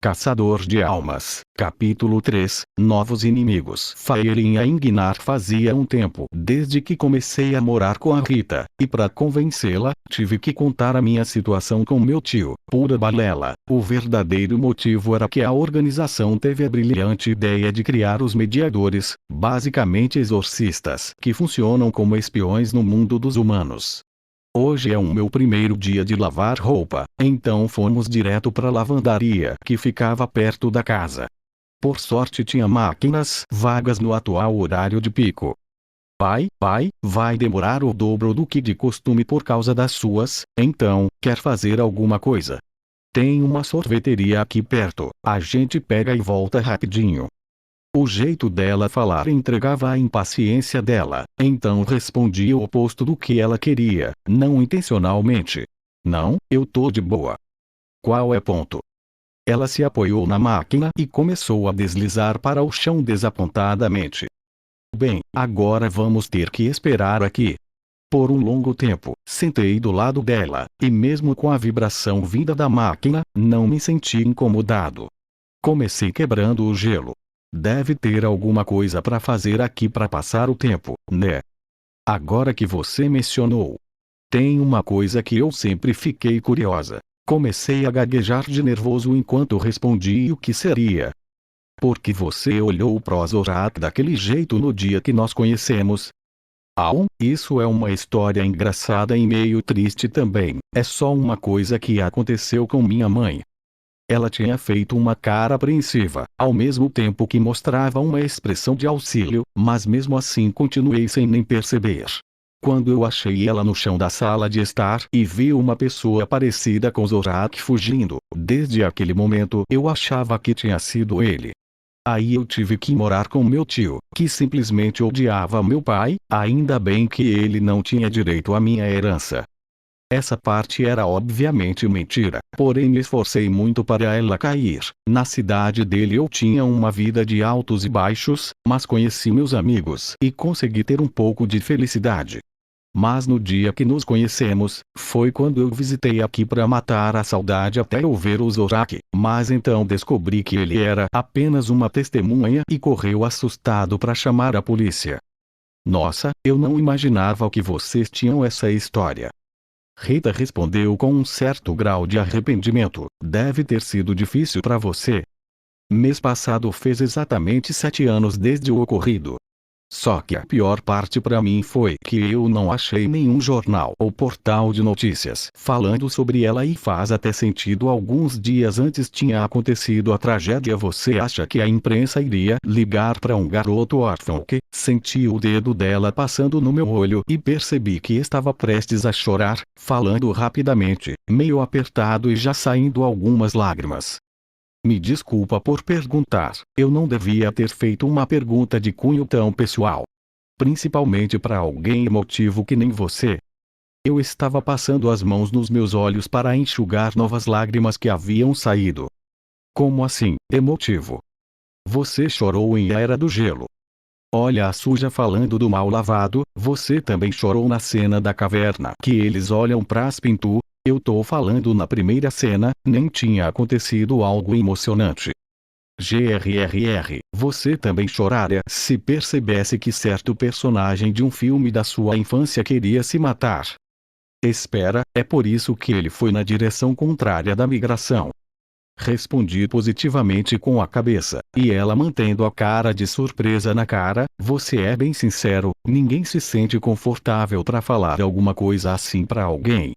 Caçador de Almas, capítulo 3, Novos Inimigos. Faelinha Ingnar fazia um tempo desde que comecei a morar com a Rita, e para convencê-la, tive que contar a minha situação com meu tio. Pura balela. O verdadeiro motivo era que a organização teve a brilhante ideia de criar os mediadores, basicamente exorcistas, que funcionam como espiões no mundo dos humanos. Hoje é o meu primeiro dia de lavar roupa, então fomos direto para a lavandaria que ficava perto da casa. Por sorte tinha máquinas vagas no atual horário de pico. Pai, vai demorar o dobro do que de costume por causa das suas, então, quer fazer alguma coisa? Tem uma sorveteria aqui perto, a gente pega e volta rapidinho. O jeito dela falar entregava a impaciência dela, então respondi o oposto do que ela queria, não intencionalmente. Não, eu tô de boa. Qual é ponto? Ela se apoiou na máquina e começou a deslizar para o chão desapontadamente. Bem, agora vamos ter que esperar aqui. Por um longo tempo, sentei do lado dela, e mesmo com a vibração vinda da máquina, não me senti incomodado. Comecei quebrando o gelo. Deve ter alguma coisa para fazer aqui para passar o tempo, né? Agora que você mencionou. Tem uma coisa que eu sempre fiquei curiosa. Comecei a gaguejar de nervoso enquanto respondi o que seria. Porque você olhou pro Zorak daquele jeito no dia que nos conhecemos? Isso é uma história engraçada e meio triste também. É só uma coisa que aconteceu com minha mãe. Ela tinha feito uma cara apreensiva, ao mesmo tempo que mostrava uma expressão de auxílio, mas mesmo assim continuei sem nem perceber. Quando eu achei ela no chão da sala de estar e vi uma pessoa parecida com Zorak fugindo, desde aquele momento eu achava que tinha sido ele. Aí eu tive que morar com meu tio, que simplesmente odiava meu pai, ainda bem que ele não tinha direito à minha herança. Essa parte era obviamente mentira, porém me esforcei muito para ela cair. Na cidade dele eu tinha uma vida de altos e baixos, mas conheci meus amigos e consegui ter um pouco de felicidade. Mas no dia que nos conhecemos, foi quando eu visitei aqui para matar a saudade até eu ver o Zorak, mas então descobri que ele era apenas uma testemunha e correu assustado para chamar a polícia. Nossa, eu não imaginava que vocês tinham essa história. Rita respondeu com um certo grau de arrependimento. Deve ter sido difícil para você. Mês passado fez exatamente 7 anos desde o ocorrido. Só que a pior parte para mim foi que eu não achei nenhum jornal ou portal de notícias falando sobre ela e faz até sentido. Alguns dias antes tinha acontecido a tragédia. Você acha que a imprensa iria ligar para um garoto órfão que senti o dedo dela passando no meu olho e percebi que estava prestes a chorar, falando rapidamente, meio apertado e já saindo algumas lágrimas. Me desculpa por perguntar, eu não devia ter feito uma pergunta de cunho tão pessoal. Principalmente para alguém emotivo que nem você. Eu estava passando as mãos nos meus olhos para enxugar novas lágrimas que haviam saído. Como assim, emotivo? Você chorou em Era do Gelo. Olha a suja falando do mal lavado, você também chorou na cena da caverna que eles olham pras pinturas. Eu tô falando na primeira cena, nem tinha acontecido algo emocionante. GRRR, você também choraria se percebesse que certo personagem de um filme da sua infância queria se matar. Espera, é por isso que ele foi na direção contrária da migração. Respondi positivamente com a cabeça, e ela mantendo a cara de surpresa na cara. Você é bem sincero, ninguém se sente confortável para falar alguma coisa assim para alguém.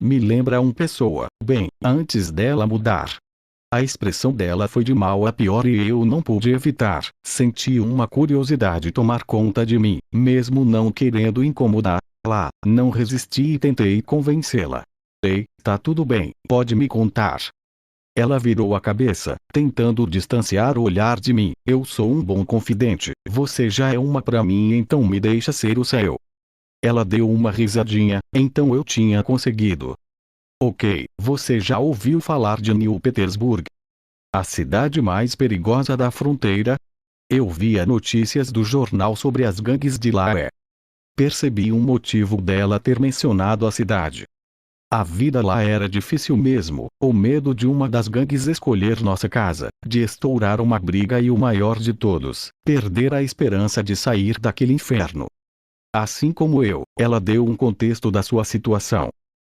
Me lembra uma pessoa, bem, antes dela mudar. A expressão dela foi de mal a pior e eu não pude evitar. Senti uma curiosidade tomar conta de mim, mesmo não querendo incomodá-la. Não resisti e tentei convencê-la. Ei, tá tudo bem, pode me contar. Ela virou a cabeça, tentando distanciar o olhar de mim. Eu sou um bom confidente, você já é uma pra mim, então me deixa ser o seu. Ela deu uma risadinha, então eu tinha conseguido. Ok, você já ouviu falar de New Petersburg? A cidade mais perigosa da fronteira? Eu via notícias do jornal sobre as gangues de lá. Percebi um motivo dela ter mencionado a cidade. A vida lá era difícil mesmo, o medo de uma das gangues escolher nossa casa, de estourar uma briga e o maior de todos, perder a esperança de sair daquele inferno. Assim como eu, ela deu um contexto da sua situação.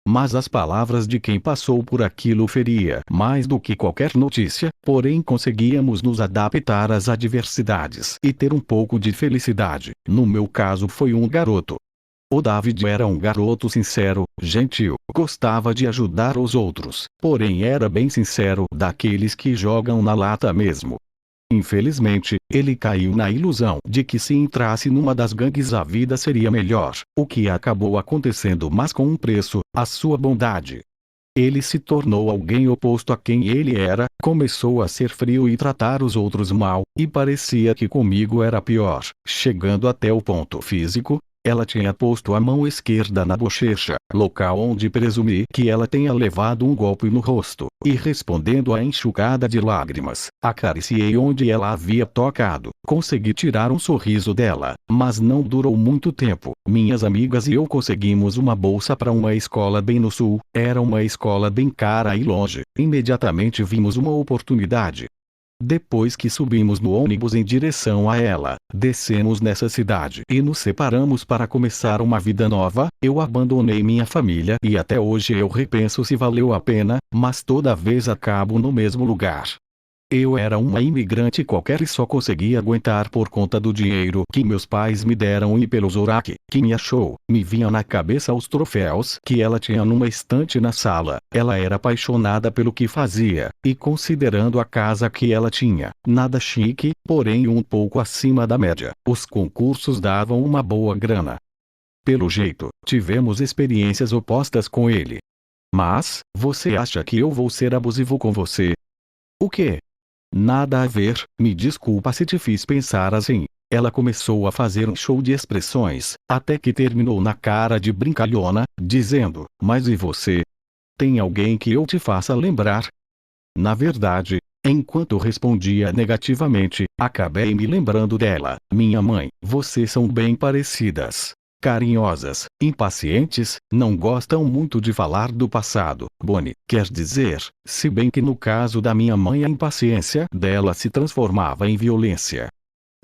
Mas as palavras de quem passou por aquilo feria mais do que qualquer notícia, porém conseguíamos nos adaptar às adversidades e ter um pouco de felicidade. No meu caso foi um garoto. O David era um garoto sincero, gentil, gostava de ajudar os outros, porém era bem sincero, daqueles que jogam na lata mesmo. Infelizmente, ele caiu na ilusão de que se entrasse numa das gangues a vida seria melhor, o que acabou acontecendo, mas com um preço: a sua bondade. Ele se tornou alguém oposto a quem ele era, começou a ser frio e tratar os outros mal, e parecia que comigo era pior, chegando até o ponto físico. Ela tinha posto a mão esquerda na bochecha, local onde presumi que ela tenha levado um golpe no rosto, e respondendo à enxugada de lágrimas, acariciei onde ela havia tocado. Consegui tirar um sorriso dela, mas não durou muito tempo. Minhas amigas e eu conseguimos uma bolsa para uma escola bem no sul, era uma escola bem cara e longe. Imediatamente vimos uma oportunidade. Depois que subimos no ônibus em direção a ela, descemos nessa cidade e nos separamos para começar uma vida nova. Eu abandonei minha família e até hoje eu repenso se valeu a pena, mas toda vez acabo no mesmo lugar. Eu era uma imigrante qualquer e só conseguia aguentar por conta do dinheiro que meus pais me deram e pelo Zorak, que me achou. Me vinha na cabeça os troféus que ela tinha numa estante na sala. Ela era apaixonada pelo que fazia, e considerando a casa que ela tinha, nada chique, porém um pouco acima da média, os concursos davam uma boa grana. Pelo jeito, tivemos experiências opostas com ele. Mas, você acha que eu vou ser abusivo com você? O quê? Nada a ver, me desculpa se te fiz pensar assim. Ela começou a fazer um show de expressões, até que terminou na cara de brincalhona, dizendo: mas e você? Tem alguém que eu te faça lembrar? Na verdade, enquanto respondia negativamente, acabei me lembrando dela. Minha mãe, vocês são bem parecidas. Carinhosas, impacientes, não gostam muito de falar do passado. Bonnie, quer dizer, se bem que no caso da minha mãe a impaciência dela se transformava em violência.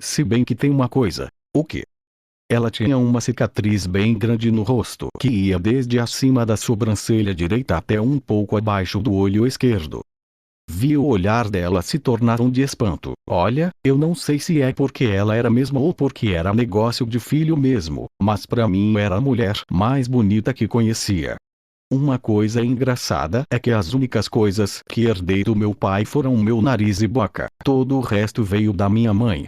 Se bem que tem uma coisa. O quê? Ela tinha uma cicatriz bem grande no rosto que ia desde acima da sobrancelha direita até um pouco abaixo do olho esquerdo. Vi o olhar dela se tornar um de espanto. Olha, eu não sei se é porque ela era mesmo ou porque era negócio de filho mesmo, mas pra mim era a mulher mais bonita que conhecia. Uma coisa engraçada é que as únicas coisas que herdei do meu pai foram meu nariz e boca. Todo o resto veio da minha mãe.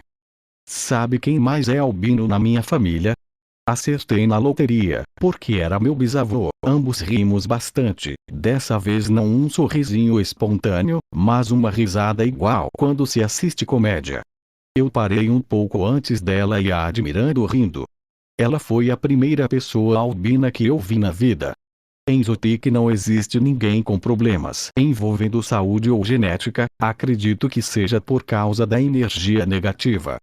Sabe quem mais é albino na minha família? Acertei na loteria, porque era meu bisavô. Ambos rimos bastante, dessa vez não um sorrisinho espontâneo, mas uma risada igual quando se assiste comédia. Eu parei um pouco antes dela e a admirando rindo. Ela foi a primeira pessoa albina que eu vi na vida. Em Zotic não existe ninguém com problemas envolvendo saúde ou genética, acredito que seja por causa da energia negativa.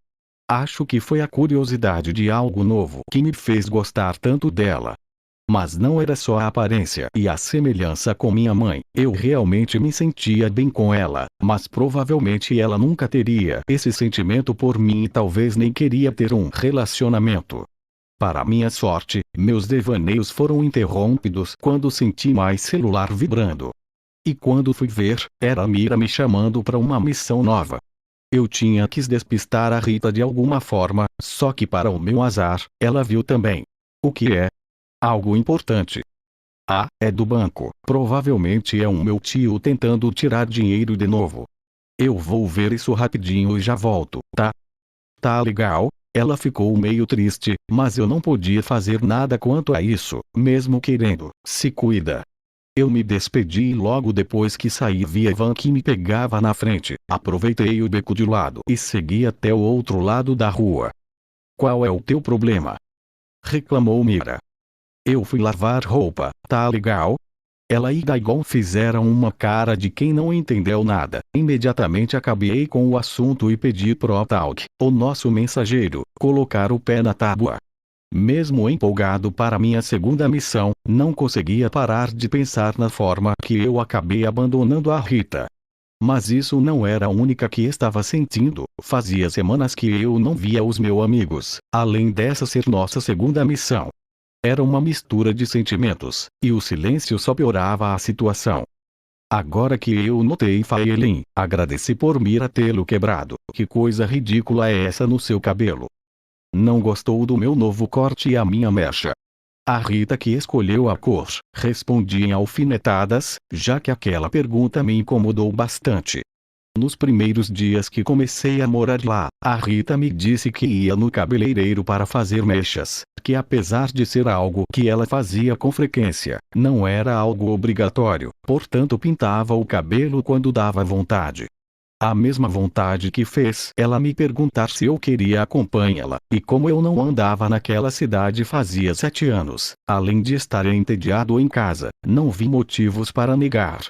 Acho que foi a curiosidade de algo novo que me fez gostar tanto dela. Mas não era só a aparência e a semelhança com minha mãe. Eu realmente me sentia bem com ela, mas provavelmente ela nunca teria esse sentimento por mim e talvez nem queria ter um relacionamento. Para minha sorte, meus devaneios foram interrompidos quando senti mais celular vibrando. E quando fui ver, era a Mira me chamando para uma missão nova. Eu tinha que despistar a Rita de alguma forma, só que para o meu azar, ela viu também. O que é? Algo importante. Ah, é do banco. Provavelmente é meu tio tentando tirar dinheiro de novo. Eu vou ver isso rapidinho e já volto, tá? Tá legal? Ela ficou meio triste, mas eu não podia fazer nada quanto a isso, mesmo querendo. Se cuida. Eu me despedi e logo depois que saí vi a van que me pegava na frente. Aproveitei o beco de lado e segui até o outro lado da rua. Qual é o teu problema? Reclamou Mira. Eu fui lavar roupa, tá legal? Ela e Daigon fizeram uma cara de quem não entendeu nada. Imediatamente acabei com o assunto e pedi pro Talk, o nosso mensageiro, colocar o pé na tábua. Mesmo empolgado para minha segunda missão, não conseguia parar de pensar na forma que eu acabei abandonando a Rita. Mas isso não era a única que estava sentindo. Fazia semanas que eu não via os meus amigos, além dessa ser nossa segunda missão. Era uma mistura de sentimentos, e o silêncio só piorava a situação. Agora que eu notei Faelin, agradeci por Mira tê-lo quebrado. Que coisa ridícula é essa no seu cabelo? Não gostou do meu novo corte e a minha mecha? A Rita que escolheu a cor, respondi em alfinetadas, já que aquela pergunta me incomodou bastante. Nos primeiros dias que comecei a morar lá, a Rita me disse que ia no cabeleireiro para fazer mechas, que apesar de ser algo que ela fazia com frequência, não era algo obrigatório, portanto pintava o cabelo quando dava vontade. A mesma vontade que fez ela me perguntar se eu queria acompanhá-la, e como eu não andava naquela cidade fazia 7 anos, além de estar entediado em casa, não vi motivos para negar.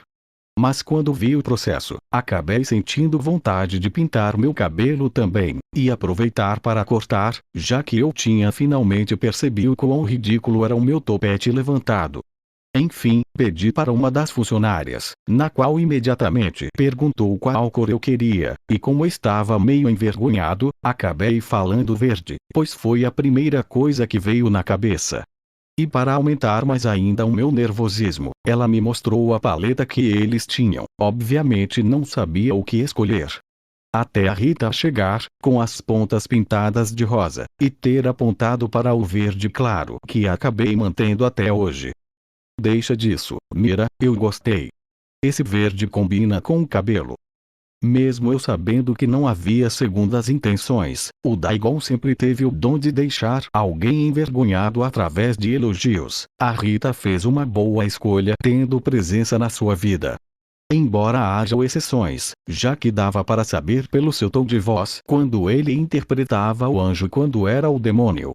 Mas quando vi o processo, acabei sentindo vontade de pintar meu cabelo também, e aproveitar para cortar, já que eu tinha finalmente percebido quão ridículo era o meu topete levantado. Enfim, pedi para uma das funcionárias, na qual imediatamente perguntou qual cor eu queria, e como estava meio envergonhado, acabei falando verde, pois foi a primeira coisa que veio na cabeça. E para aumentar mais ainda o meu nervosismo, ela me mostrou a paleta que eles tinham. Obviamente não sabia o que escolher. Até a Rita chegar, com as pontas pintadas de rosa, e ter apontado para o verde claro, que acabei mantendo até hoje. Deixa disso, Mira, eu gostei. Esse verde combina com o cabelo. Mesmo eu sabendo que não havia segundas intenções, o Daigon sempre teve o dom de deixar alguém envergonhado através de elogios. A Rita fez uma boa escolha tendo presença na sua vida. Embora haja exceções, já que dava para saber pelo seu tom de voz quando ele interpretava o anjo e quando era o demônio.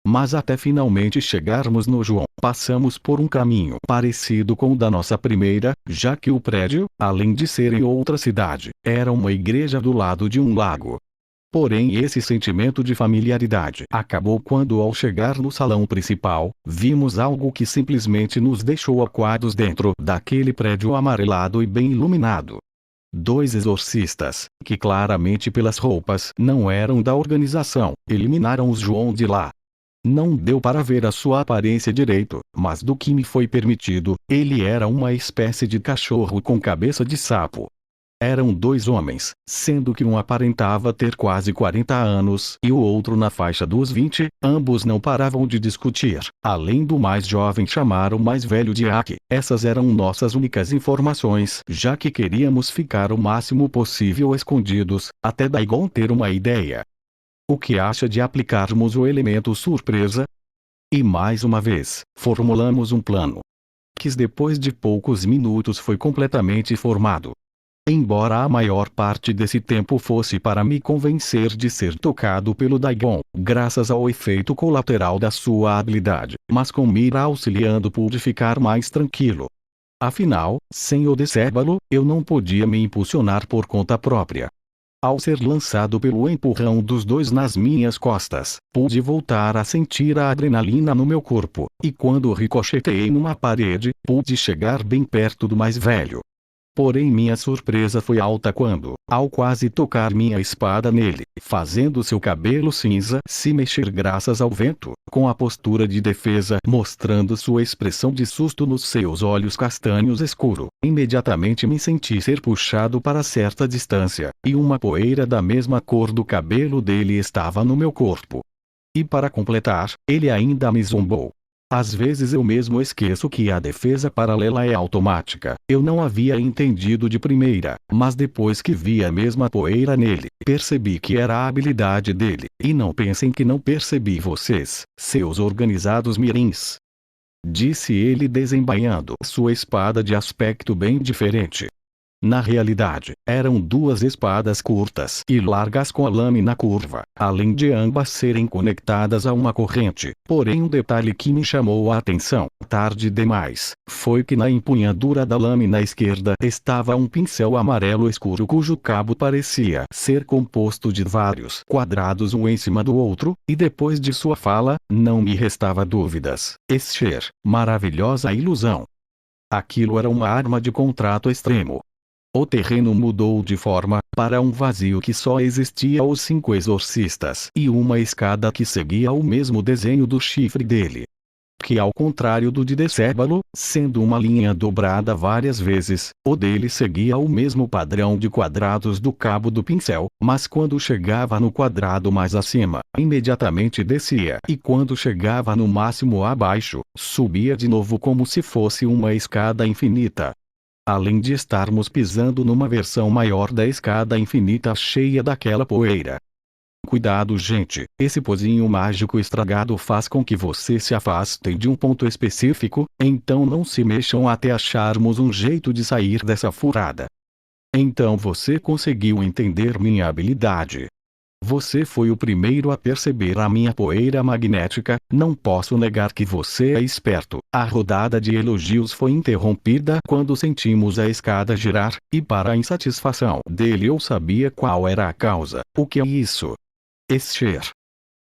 Mas até finalmente chegarmos no João, passamos por um caminho parecido com o da nossa primeira, já que o prédio, além de ser em outra cidade, era uma igreja do lado de um lago. Porém esse sentimento de familiaridade acabou quando ao chegar no salão principal, vimos algo que simplesmente nos deixou acuados dentro daquele prédio amarelado e bem iluminado. 2 exorcistas, que claramente pelas roupas não eram da organização, eliminaram os João de lá. Não deu para ver a sua aparência direito, mas do que me foi permitido, ele era uma espécie de cachorro com cabeça de sapo. Eram 2 homens, sendo que um aparentava ter quase 40 anos e o outro na faixa dos 20, ambos não paravam de discutir. Além do mais jovem chamar o mais velho de Aki. Essas eram nossas únicas informações, já que queríamos ficar o máximo possível escondidos, até Daigon ter uma ideia. O que acha de aplicarmos o elemento surpresa? E mais uma vez, formulamos um plano, que depois de poucos minutos foi completamente formado. Embora a maior parte desse tempo fosse para me convencer de ser tocado pelo Daigon, graças ao efeito colateral da sua habilidade, mas com Mira auxiliando pude ficar mais tranquilo. Afinal, sem o Decébalo, eu não podia me impulsionar por conta própria. Ao ser lançado pelo empurrão dos 2 nas minhas costas, pude voltar a sentir a adrenalina no meu corpo, e quando ricochetei numa parede, pude chegar bem perto do mais velho. Porém minha surpresa foi alta quando, ao quase tocar minha espada nele, fazendo seu cabelo cinza se mexer graças ao vento, com a postura de defesa mostrando sua expressão de susto nos seus olhos castanhos escuro, imediatamente me senti ser puxado para certa distância, e uma poeira da mesma cor do cabelo dele estava no meu corpo. E para completar, ele ainda me zombou. Às vezes eu mesmo esqueço que a defesa paralela é automática. Eu não havia entendido de primeira, mas depois que vi a mesma poeira nele, percebi que era a habilidade dele. E não pensem que não percebi vocês, seus organizados mirins. Disse ele desembainhando sua espada de aspecto bem diferente. Na realidade, eram duas espadas curtas e largas com a lâmina curva, além de ambas serem conectadas a uma corrente. Porém, um detalhe que me chamou a atenção, tarde demais, foi que na empunhadura da lâmina esquerda estava um pincel amarelo escuro cujo cabo parecia ser composto de vários quadrados um em cima do outro, e depois de sua fala, não me restava dúvidas. Escher, maravilhosa ilusão. Aquilo era uma arma de contrato extremo. O terreno mudou de forma, para um vazio que só existia os 5 exorcistas e uma escada que seguia o mesmo desenho do chifre dele. Que ao contrário do de Decébalo, sendo uma linha dobrada várias vezes, o dele seguia o mesmo padrão de quadrados do cabo do pincel, mas quando chegava no quadrado mais acima, imediatamente descia, e quando chegava no máximo abaixo, subia de novo como se fosse uma escada infinita. Além de estarmos pisando numa versão maior da escada infinita cheia daquela poeira. Cuidado, gente, esse pozinho mágico estragado faz com que você se afaste de um ponto específico, então não se mexam até acharmos um jeito de sair dessa furada. Então você conseguiu entender minha habilidade. Você foi o primeiro a perceber a minha poeira magnética, não posso negar que você é esperto. A rodada de elogios foi interrompida quando sentimos a escada girar, e para a insatisfação dele eu sabia qual era a causa. O que é isso? Escher.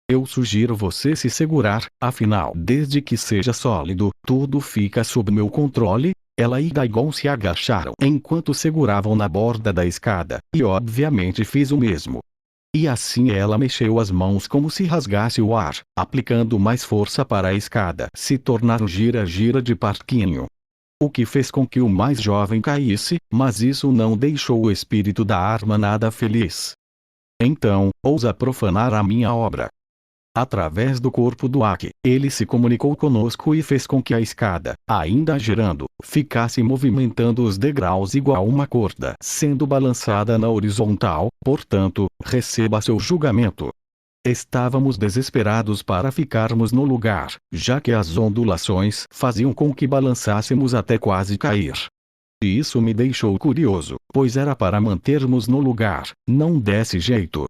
Eu sugiro você se segurar, afinal, desde que seja sólido, tudo fica sob meu controle. Ela e Daigon se agacharam enquanto seguravam na borda da escada, e obviamente fiz o mesmo. E assim ela mexeu as mãos como se rasgasse o ar, aplicando mais força para a escada se tornar um gira-gira de parquinho. O que fez com que o mais jovem caísse, mas isso não deixou o espírito da arma nada feliz. Então, ousa profanar a minha obra. Através do corpo do Aki, ele se comunicou conosco e fez com que a escada, ainda girando, ficasse movimentando os degraus igual uma corda sendo balançada na horizontal, portanto, receba seu julgamento. Estávamos desesperados para ficarmos no lugar, já que as ondulações faziam com que balançássemos até quase cair. E isso me deixou curioso, pois era para mantermos no lugar, não desse jeito.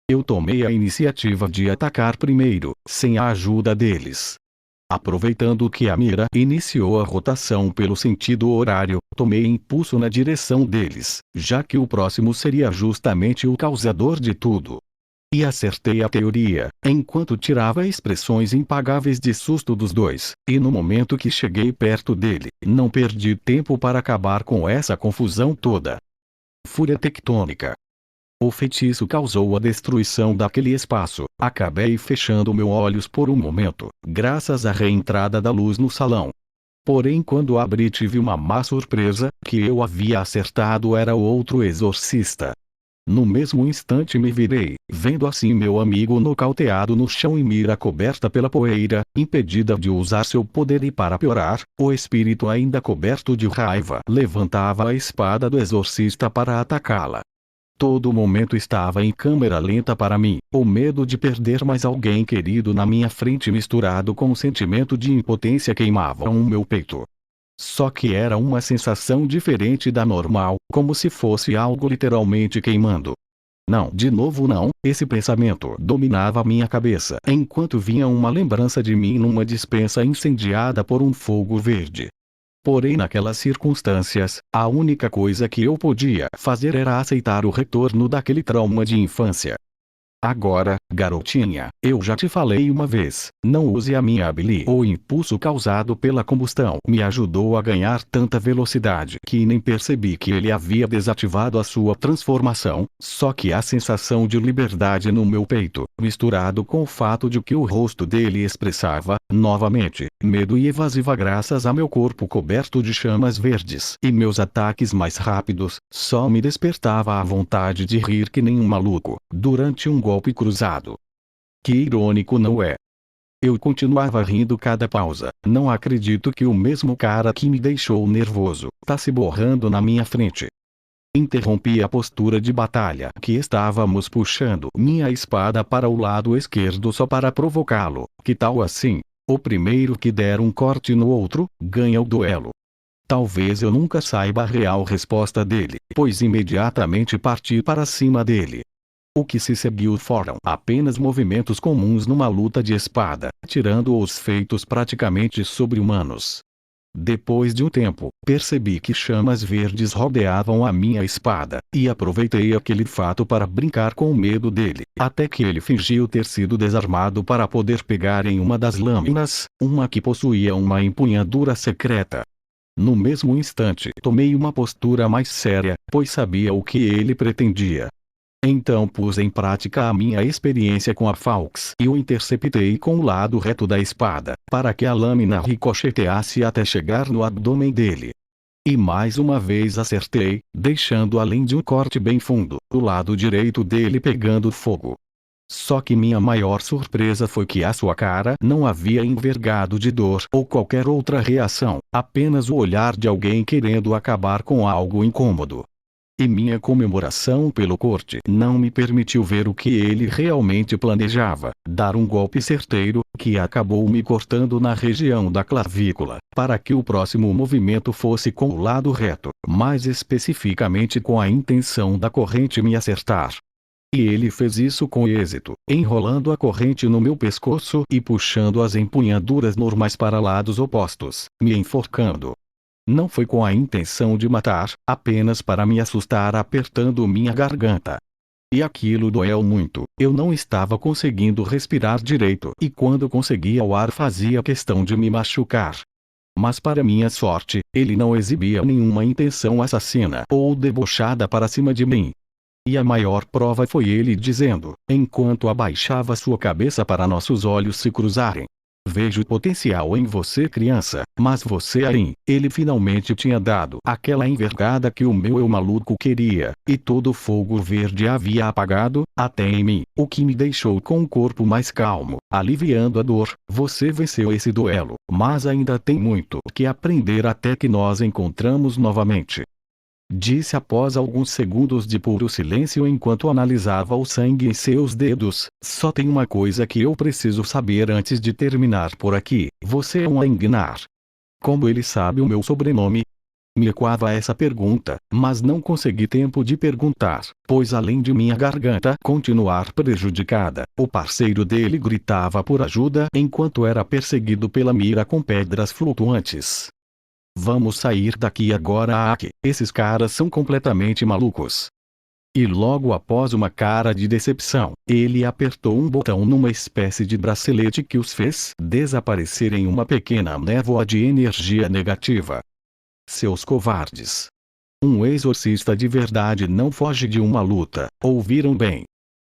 Eu tomei a iniciativa de atacar primeiro, sem a ajuda deles. Aproveitando que a mira iniciou a rotação pelo sentido horário, tomei impulso na direção deles, já que o próximo seria justamente o causador de tudo. E acertei a teoria, enquanto tirava expressões impagáveis de susto dos dois, e no momento que cheguei perto dele, não perdi tempo para acabar com essa confusão toda. Fúria tectônica. O feitiço causou a destruição daquele espaço. Acabei fechando meus olhos por um momento, graças à reentrada da luz no salão. Porém, quando abri tive uma má surpresa, que eu havia acertado era o outro exorcista. No mesmo instante me virei, vendo assim meu amigo nocauteado no chão e mira coberta pela poeira, impedida de usar seu poder e para piorar, o espírito ainda coberto de raiva levantava a espada do exorcista para atacá-la. Todo momento estava em câmera lenta para mim, o medo de perder mais alguém querido na minha frente misturado com o sentimento de impotência queimavam o meu peito. Só que era uma sensação diferente da normal, como se fosse algo literalmente queimando. Não, de novo não, esse pensamento dominava minha cabeça enquanto vinha uma lembrança de mim numa despensa incendiada por um fogo verde. Porém, naquelas circunstâncias, a única coisa que eu podia fazer era aceitar o retorno daquele trauma de infância. Agora, garotinha, eu já te falei uma vez, não use a minha habilidade. O impulso causado pela combustão me ajudou a ganhar tanta velocidade que nem percebi que ele havia desativado a sua transformação, só que a sensação de liberdade no meu peito, misturado com o fato de que o rosto dele expressava, novamente, medo e evasiva graças a meu corpo coberto de chamas verdes e meus ataques mais rápidos, só me despertava a vontade de rir que nem um maluco, durante um golpe cruzado. Que irônico, não é? Eu continuava rindo cada pausa. Não acredito que o mesmo cara que me deixou nervoso tá se borrando na minha frente. Interrompi a postura de batalha que estávamos puxando minha espada para o lado esquerdo só para provocá-lo. Que tal assim? O primeiro que der um corte no outro, ganha o duelo. Talvez eu nunca saiba a real resposta dele, pois imediatamente parti para cima dele. O que se seguiu foram apenas movimentos comuns numa luta de espada, tirando os feitos praticamente sobre-humanos. Depois de um tempo, percebi que chamas verdes rodeavam a minha espada, e aproveitei aquele fato para brincar com o medo dele, até que ele fingiu ter sido desarmado para poder pegar em uma das lâminas, uma que possuía uma empunhadura secreta. No mesmo instante, tomei uma postura mais séria, pois sabia o que ele pretendia. Então pus em prática a minha experiência com a Faux e o interceptei com o lado reto da espada, para que a lâmina ricocheteasse até chegar no abdômen dele. E mais uma vez acertei, deixando além de um corte bem fundo, o lado direito dele pegando fogo. Só que minha maior surpresa foi que a sua cara não havia envergado de dor ou qualquer outra reação, apenas o olhar de alguém querendo acabar com algo incômodo. E minha comemoração pelo corte não me permitiu ver o que ele realmente planejava, dar um golpe certeiro, que acabou me cortando na região da clavícula, para que o próximo movimento fosse com o lado reto, mais especificamente com a intenção da corrente me acertar. E ele fez isso com êxito, enrolando a corrente no meu pescoço e puxando as empunhaduras normais para lados opostos, me enforcando. Não foi com a intenção de matar, apenas para me assustar apertando minha garganta. E aquilo doeu muito, eu não estava conseguindo respirar direito e quando conseguia o ar fazia questão de me machucar. Mas para minha sorte, ele não exibia nenhuma intenção assassina ou debochada para cima de mim. E a maior prova foi ele dizendo, enquanto abaixava sua cabeça para nossos olhos se cruzarem: vejo potencial em você, criança, mas você ele finalmente tinha dado aquela envergada que o meu eu maluco queria, e todo o fogo verde havia apagado, até em mim, o que me deixou com o corpo mais calmo, aliviando a dor. Você venceu esse duelo, mas ainda tem muito que aprender até que nos encontramos novamente. Disse após alguns segundos de puro silêncio enquanto analisava o sangue em seus dedos. Só tem uma coisa que eu preciso saber antes de terminar por aqui. Você é um Ingnar. Como ele sabe o meu sobrenome? Me ecoava essa pergunta, mas não consegui tempo de perguntar, pois além de minha garganta continuar prejudicada, o parceiro dele gritava por ajuda enquanto era perseguido pela mira com pedras flutuantes. Vamos sair daqui agora, Aki. Esses caras são completamente malucos. E logo após uma cara de decepção, ele apertou um botão numa espécie de bracelete que os fez desaparecer em uma pequena névoa de energia negativa. Seus covardes. Um exorcista de verdade não foge de uma luta, ouviram bem?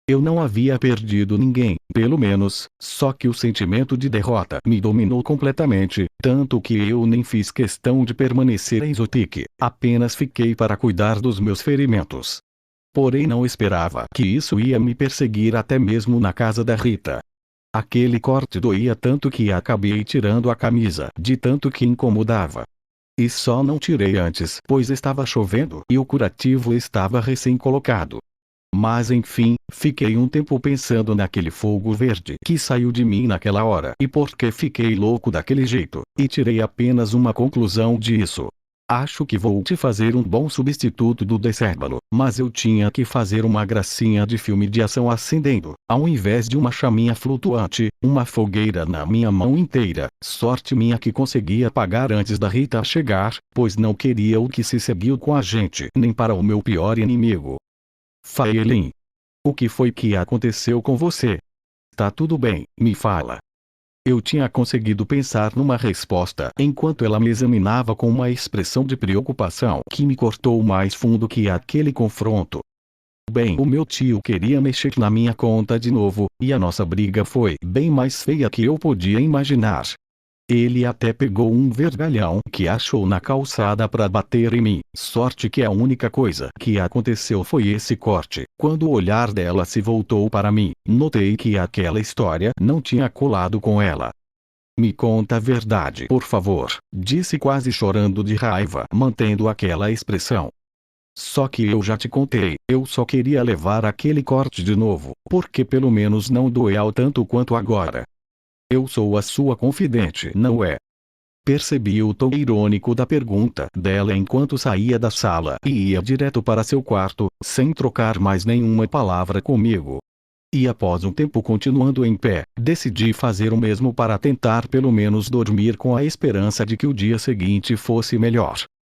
Eu não havia perdido ninguém, pelo menos, só que o sentimento de derrota me dominou completamente, tanto que eu nem fiz questão de permanecer em Zotique, apenas fiquei para cuidar dos meus ferimentos. Porém não esperava que isso ia me perseguir até mesmo na casa da Rita. Aquele corte doía tanto que acabei tirando a camisa, de tanto que incomodava. E só não tirei antes, pois estava chovendo e o curativo estava recém-colocado. Mas enfim, fiquei um tempo pensando naquele fogo verde que saiu de mim naquela hora e por que fiquei louco daquele jeito, e tirei apenas uma conclusão disso. Acho que vou te fazer um bom substituto do Decébalo, mas eu tinha que fazer uma gracinha de filme de ação acendendo, ao invés de uma chaminha flutuante, uma fogueira na minha mão inteira. Sorte minha que consegui apagar antes da Rita chegar, pois não queria o que se seguiu com a gente, nem para o meu pior inimigo. Faelin. O que foi que aconteceu com você? Tá tudo bem, me fala. Eu tinha conseguido pensar numa resposta enquanto ela me examinava com uma expressão de preocupação que me cortou mais fundo que aquele confronto. Bem, o meu tio queria mexer na minha conta de novo, e a nossa briga foi bem mais feia que eu podia imaginar. Ele até pegou um vergalhão que achou na calçada para bater em mim. Sorte que a única coisa que aconteceu foi esse corte. Quando o olhar dela se voltou para mim, notei que aquela história não tinha colado com ela. Me conta a verdade, por favor, disse quase chorando de raiva, mantendo aquela expressão. Só que eu já te contei, eu só queria levar aquele corte de novo, porque pelo menos não doeu tanto quanto agora. Eu sou a sua confidente, não é? Percebi o tom irônico da pergunta dela enquanto saía da sala e ia direto para seu quarto, sem trocar mais nenhuma palavra comigo. E após um tempo continuando em pé, decidi fazer o mesmo para tentar pelo menos dormir com a esperança de que o dia seguinte fosse melhor.